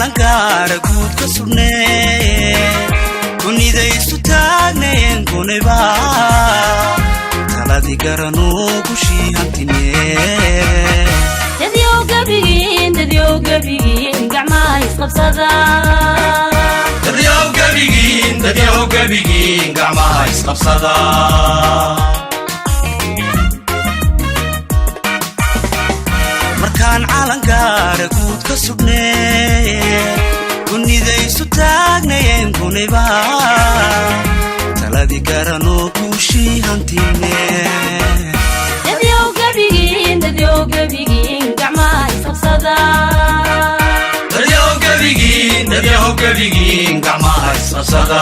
calankaara guud ka sugnee kunidaysu taagneen kunayba taladi garanoo gushii hantinee dadyow gabigiin gacmaha isqabsada dadyow gabigiin gacmaha isqabsada markaan calankaara guud ka sugnee kunidaysu taagneen kunayba taladi garanoo gushii hantinee dadyow gabigiin gacmaha isqabsada dadyow gabigiin gacmaha isqabsada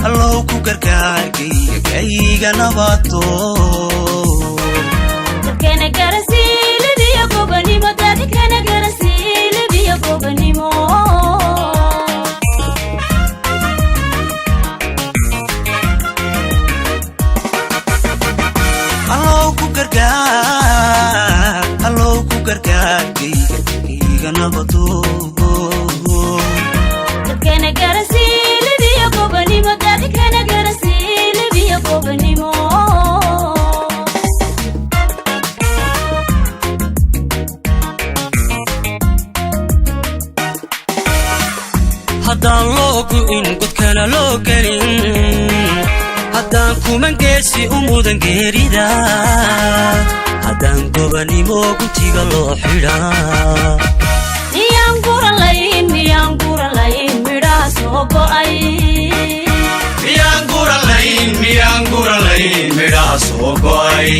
allow ku gargaar kayga nabato dadkana garasiilibiyo gobanimo dadkana garasiilibiyo gobanimo allow ku gargaar kayga nabato dadkana garasiilibiyo gobanimo dadkana garasiilibiyo gobanimo haddaan loo gu'in godkana loo gelin haddaan kuman geesi u mudan geerida haddaan gobanimo guntiga loo xidhaa miyaan guralayn midhaha soo go'ay miyaan guralayn midhaha soo go'ay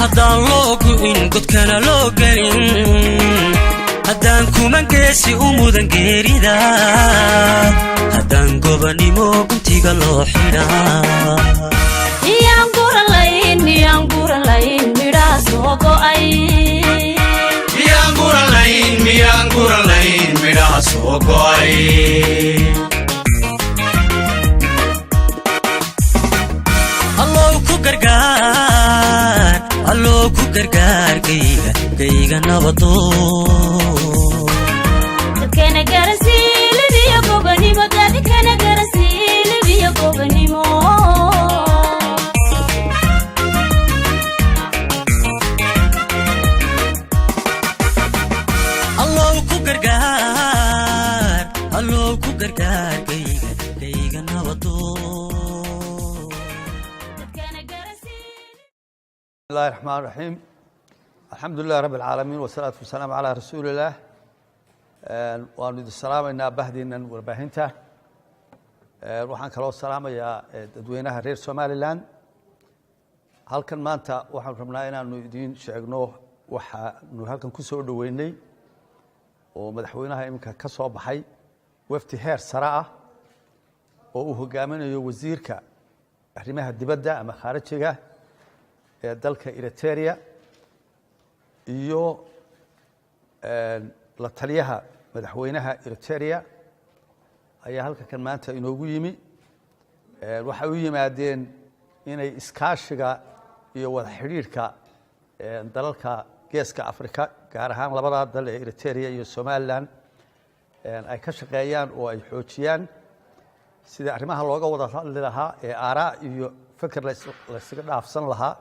haddaan loo gu'in godkana loo gelin haddaan kuman geesi u mudan geerida haddaan gobanimo guntiga loo xidhaa miyaan guralayn midhaha soo go'ay miyaan guralayn midhaha soo go'ay allow ku gargaar kayga nabado dadkana garasiilibiyo gobanimo dadkana garasiilibiyo gobanimo allow ku gargaar kayga nabado بسم الله الرحمن الرحيم الحمد لله رب العالمين والصلاة والسلام على رسول الله وأنود السلام إن بهدينا ورباهنته وحن كلو السلام يا دوينها رير somaliland halkan maanta waxaan rabnaa inaanu idin sheegno waxaanu halkan ku soo dhaweynay oo madaxweynaha imka ka soo baxay wafdi heer sare ah oo uu hogaaminayo wasiirka arimaha dibada ama khaarijiga dalka erataria iyo la taliyaha madaxweynaha erataria ayaa halkan maanta inoogu yimi waxay u yimaadeen inay iskaashiga iyo wada xiriirka dalalka geeska Afrika gaar ahaan labada dal ee erataria iyo somaliland ay ka shaqeeyaan oo ay xoojiyaan sida arimaha looga wada hadli lahaa ee aaraa iyo fikir la isaga dhaafsan lahaa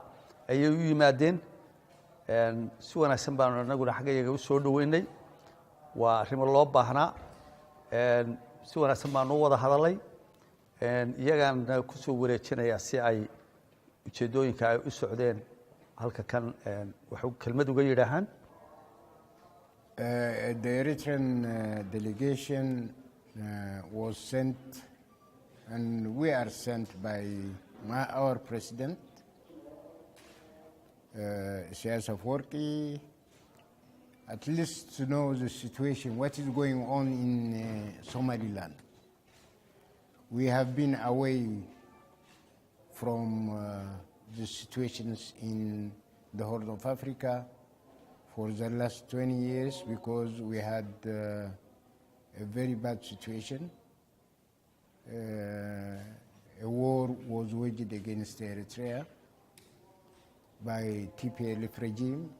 ayay u yimaadeen si wanaagsan baan anaguna xaggayaga u soo dhaweynay waa arimo loo baahnaa si wanaagsan baan u wada hadalay iyagana ku soo wareejinaya si ay ujeedooyinka ay u socdeen halka kan waxa kelmad uga yiraahan The Eritrean delegation was sent and we are sent by our president Xasaasi at least to know the situation, what is going on in Somaliland. We have been away from the situations in the Horn of Africa for the last 20 years because we had a very bad situation. a war was waged against Eritrea by TPLF regime,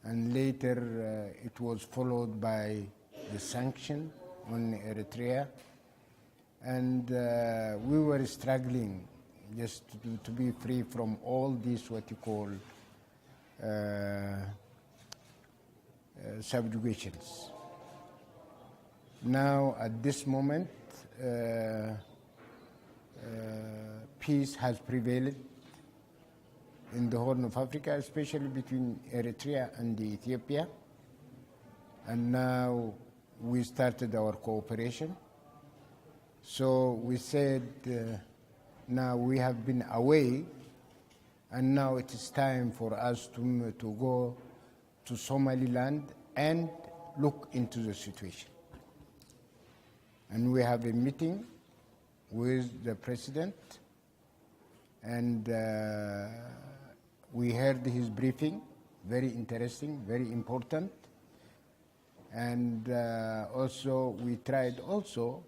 and later it was followed by the sanction on Eritrea, and we were struggling just to be free from all these what you call subjugations. Now, at this moment, peace has prevailed in the Horn of Africa, especially between Eritrea and Ethiopia. And now we started our cooperation. So we said, now we have been away, and now it is time for us to go to Somaliland and look into the situation. And we have a meeting with the president, and we heard his briefing, very interesting, very important. And also we tried also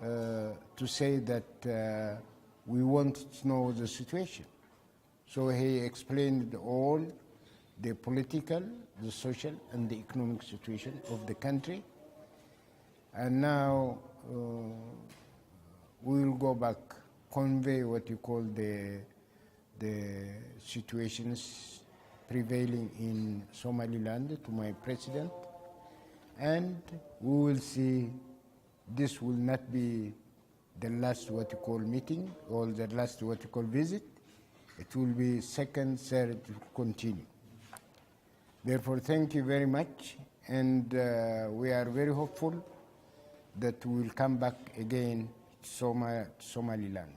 to say that we want to know the situation. So he explained all the political, the social, and the economic situation of the country. And now we will go back, convey what you call the situations prevailing in Somaliland to my president, and we will see. This will not be the last what you call meeting or the last what you call visit. It will be second, third, continue. Therefore, thank you very much, and we are very hopeful that we will come back again to Somaliland.